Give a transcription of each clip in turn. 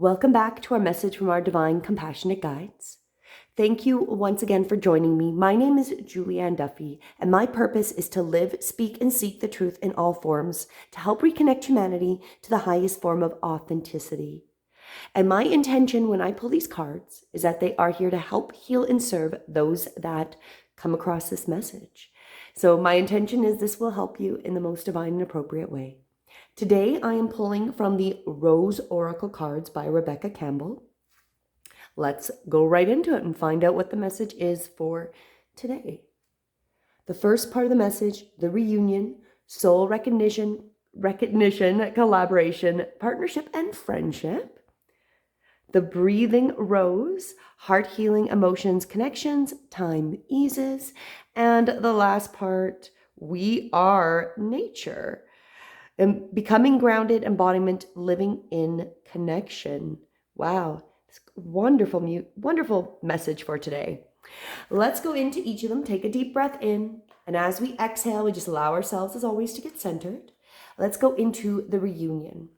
Welcome back to our message from our divine compassionate guides. Thank you once again for joining me. My name is Julianne Duffy, and my purpose is to live, speak, and seek the truth in all forms to help reconnect humanity to the highest form of authenticity. And my intention when I pull these cards is that they are here to help heal and serve those that come across this message. So my intention is this will help you in the most divine and appropriate way. Today, I am pulling from the Rose Oracle cards by Rebecca Campbell. Let's go right into it and find out what the message is for today. The first part of the message, the reunion, soul recognition, collaboration, partnership, and friendship. The breathing rose, heart healing, emotions, connections, time eases. And the last part, we are nature. And becoming grounded, embodiment, living in connection. Wow, wonderful message for today. Let's go into each of them. Take a deep breath in. And as we exhale, we just allow ourselves, as always, to get centered. Let's go into the reunion.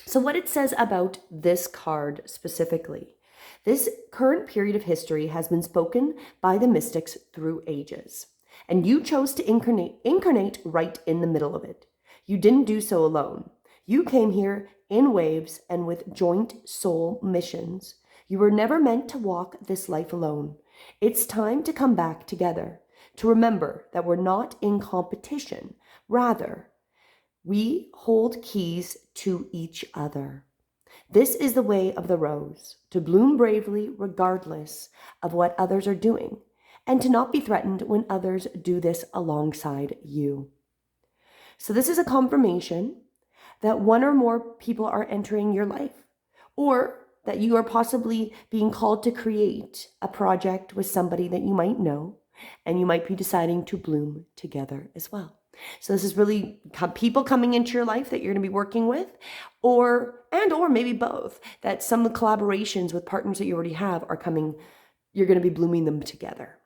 So what it says about this card specifically. This current period of history has been spoken by the mystics through ages. And you chose to incarnate right in the middle of it. You didn't do so alone. You came here in waves and with joint soul missions. You were never meant to walk this life alone. It's time to come back together, to remember that we're not in competition. Rather, we hold keys to each other. This is the way of the rose, to bloom bravely regardless of what others are doing, and to not be threatened when others do this alongside you. So this is a confirmation that one or more people are entering your life, or that you are possibly being called to create a project with somebody that you might know, and you might be deciding to bloom together as well. So this is really people coming into your life that you're going to be working with, or maybe both, that some of the collaborations with partners that you already have are coming, you're going to be blooming them together.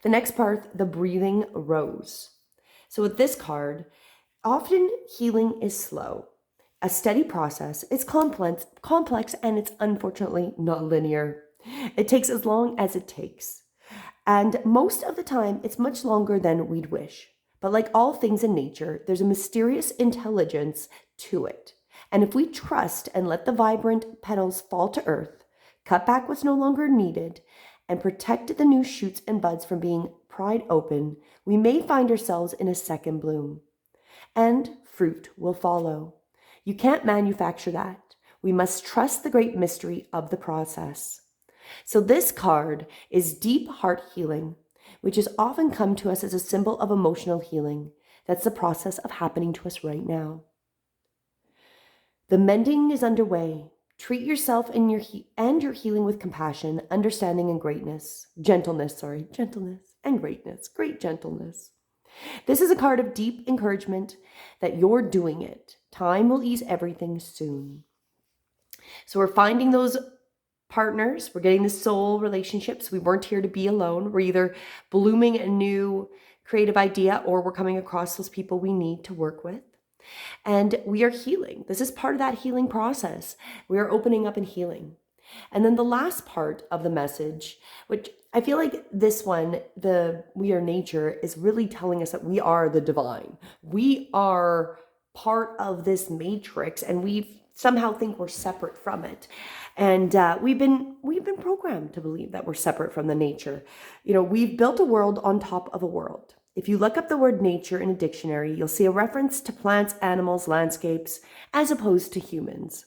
The next part, the breathing rose. So with this card, often healing is slow. A steady process. It's complex, and it's unfortunately not linear. It takes as long as it takes. And most of the time, it's much longer than we'd wish. But like all things in nature, there's a mysterious intelligence to it. And if we trust and let the vibrant petals fall to earth, cut back what's no longer needed, and protect the new shoots and buds from being pried open, we may find ourselves in a second bloom. And fruit will follow. You can't manufacture that. We must trust the great mystery of the process. So this card is deep heart healing, which has often come to us as a symbol of emotional healing. That's the process of happening to us right now. The mending is underway. Treat yourself and your healing with compassion, understanding, and gentleness, and greatness, great gentleness. This is a card of deep encouragement that you're doing it. Time will ease everything soon. So we're finding those partners. We're getting the soul relationships. We weren't here to be alone. We're either blooming a new creative idea, or we're coming across those people we need to work with. And we are healing. This is part of that healing process. We are opening up and healing. And then the last part of the message, which I feel like this one, the we are nature, is really telling us that we are the divine. We are part of this matrix, and we somehow think we're separate from it. And we've been programmed to believe that we're separate from the nature. You know, we've built a world on top of a world. If you look up the word nature in a dictionary, you'll see a reference to plants, animals, landscapes, as opposed to humans.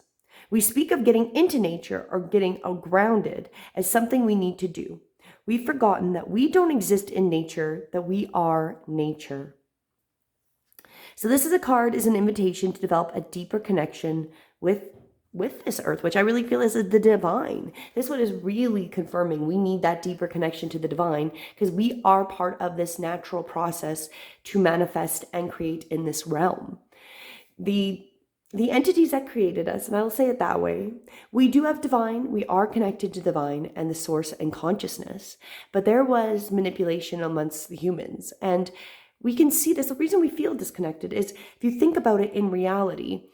We speak of getting into nature or getting grounded as something we need to do. We've forgotten that we don't exist in nature, that we are nature. So this is an invitation to develop a deeper connection with this earth, which I really feel is the divine. This one is really confirming we need that deeper connection to the divine, because we are part of this natural process to manifest and create in this realm. The entities that created us, and I'll say it that way, we do have divine, we are connected to divine and the source and consciousness, but there was manipulation amongst the humans. And we can see this. The reason we feel disconnected is, if you think about it in reality,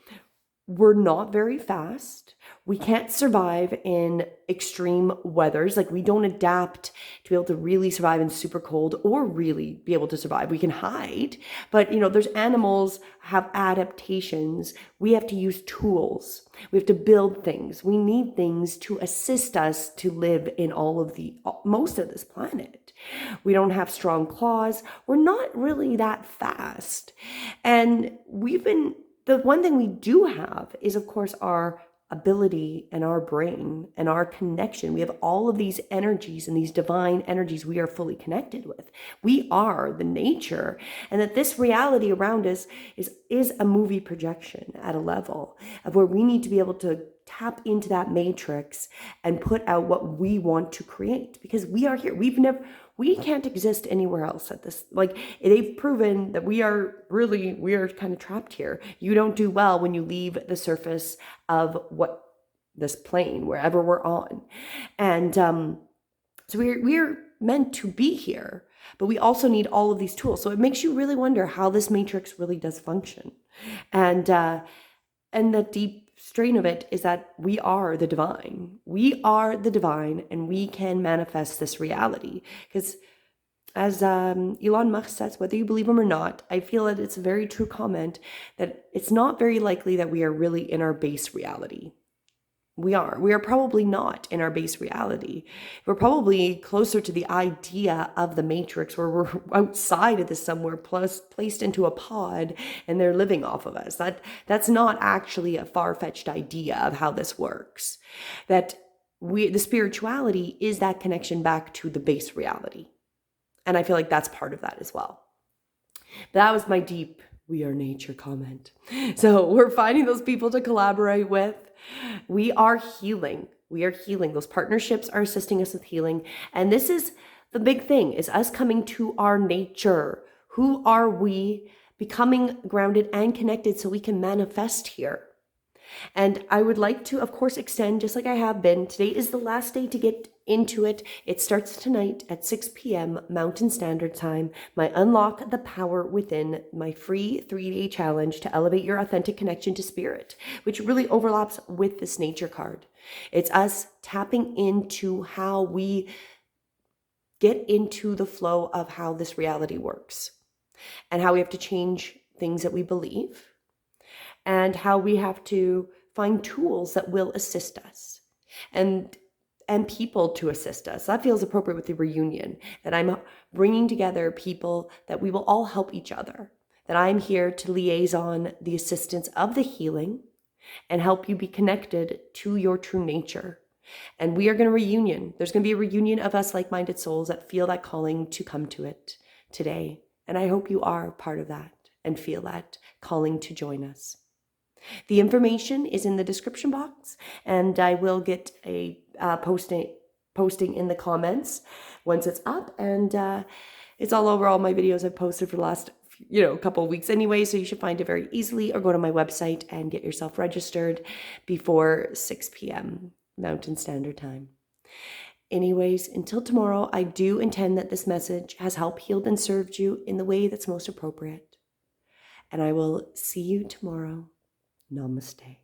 we're not very fast. We can't survive in extreme weathers. Like, we don't adapt to be able to really survive in super cold or really be able to survive. We can hide, but there's animals have adaptations. We have to use tools. We have to build things. We need things to assist us to live in most of this planet. We don't have strong claws. We're not really that fast. And the one thing we do have is, of course, our ability and our brain and our connection. We have all of these energies and these divine energies we are fully connected with. We are the nature, and that this reality around us is a movie projection at a level of where we need to be able to tap into that matrix and put out what we want to create, because we are here. We can't exist anywhere else at this. Like, they've proven that we are kind of trapped here. You don't do well when you leave the surface of this plane, wherever we're on. And so we're meant to be here, but we also need all of these tools. So it makes you really wonder how this matrix really does function. And the deep strain of it is that we are the divine. We are the divine, and we can manifest this reality. Because as Elon Musk says, whether you believe him or not, I feel that it's a very true comment that it's not very likely that we are really in our base reality. We are probably not in our base reality. We're probably closer to the idea of the matrix, where we're outside of this somewhere, plus placed into a pod, and they're living off of us. That's not actually a far-fetched idea of how this works. That the spirituality is that connection back to the base reality. And I feel like that's part of that as well. But that was my deep "we are nature" comment. So we're finding those people to collaborate with. We are healing. We are healing. Those partnerships are assisting us with healing. And this is the big thing, is us coming to our nature. Who are we? Becoming grounded and connected so we can manifest here. And I would like to, of course, extend, just like I have been. Today is the last day to get into it. It starts tonight at 6 p.m. Mountain Standard Time. My Unlock the Power Within, my free 3-day challenge to elevate your authentic connection to spirit, which really overlaps with this nature card. It's us tapping into how we get into the flow of how this reality works, and how we have to change things that we believe, and how we have to find tools that will assist us, and people to assist us. That feels appropriate with the reunion, that I'm bringing together people that we will all help each other, that I'm here to liaison the assistance of the healing and help you be connected to your true nature. And we are going to reunion. There's going to be a reunion of us like-minded souls that feel that calling to come to it today. And I hope you are part of that and feel that calling to join us. The information is in the description box, and I will get a posting in the comments once it's up, and it's all over all my videos I've posted for the last couple of weeks anyway, so you should find it very easily, or go to my website and get yourself registered before 6 p.m. Mountain Standard Time. Anyways, until tomorrow, I do intend that this message has helped, healed, and served you in the way that's most appropriate. And I will see you tomorrow. Namaste.